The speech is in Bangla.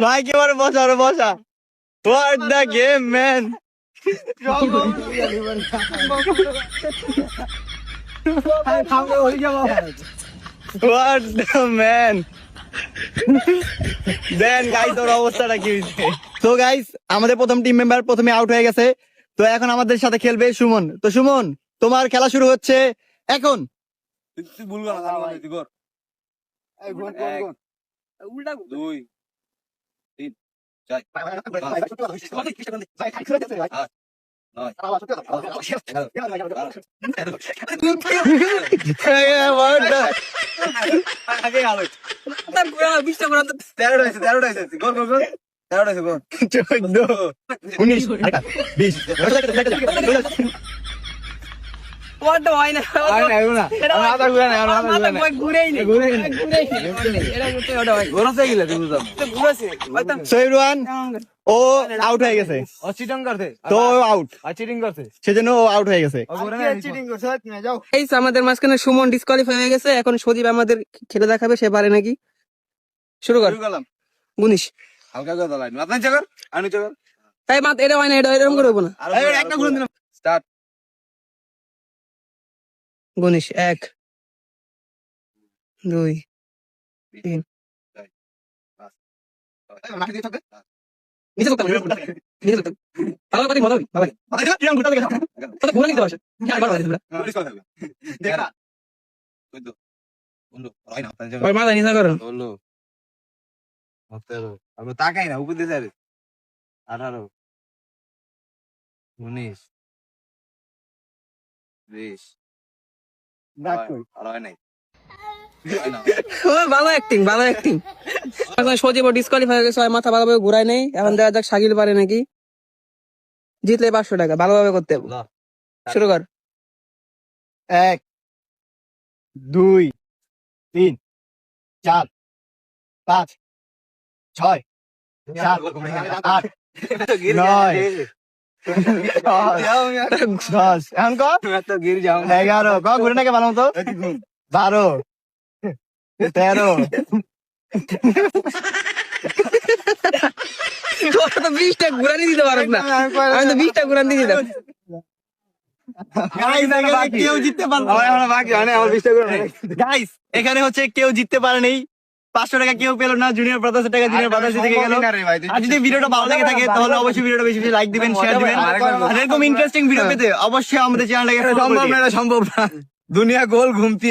ভাই কি বড় বসা আরো বসা। What the game, man? What the man? Then guys ওর অবস্থাটা কি হয়েছে। তো গাইস আমাদের প্রথম টিম মেম্বার প্রথমে আউট হয়ে গেছে। তো এখন আমাদের সাথে খেলবে সুমন। তো সুমন তোমার খেলা শুরু হচ্ছে এখন। ও আউট হয়ে গেছে, তো আউট সেজন্য ও আউট হয়ে গেছে। আমাদের মাঝখানে সুমন ডিসকোয়ালিফাই হয়ে গেছে। এখন সজীব আমাদের খেলে দেখাবে, সে পারে নাকি। শুরু কর। গুনিস তাই মাত, এটা হয় না, এটা এরকম করবো না। গুনিস 1 2 3 নিচে মজা নিচা করো। তাকাই না উপর দিয়ে 18 19 20 ভালো অ্যাক্টিং, ভালো অ্যাক্টিং। সজীব ডিসকোয়ালিফাই হয়ে গেছে, মাথা ভালোভাবে ঘুরাই নেই। এখন দেখা যাক শাকিল পারে নাকি। জিতলে 500 টাকা, ভালোভাবে করতে হবে। শুরু কর। 1 2 3 4 5 6 7 8 9 10 এখন কর 11 ক ঘুরে নাকি ভালো মতো 12 13 20টা ঘুরানি দিতে পারো না, আমি তো 20টা ঘুরানি দিতাম। কেউ জিততে পারলো গাইস, এখানে হচ্ছে কেউ জিততে পারেনি। 500 টাকা কেউ পেলো না, জুনিয়র ব্রাদার্স টাকা জুনিয়র ব্রাদার্স থেকে গেল। আর যদি ভিডিওটা ভালো লেগে থাকে তাহলে অবশ্যই ভিডিওটা বেশি বেশি লাইক দিবেন, শেয়ার দিবেন। আর এরকম ইন্টারেস্টিং ভিডিও পেতে অবশ্যই আমাদের চ্যানেলটাকে সম্ভব না দুনিয়া গোল ঘুমতি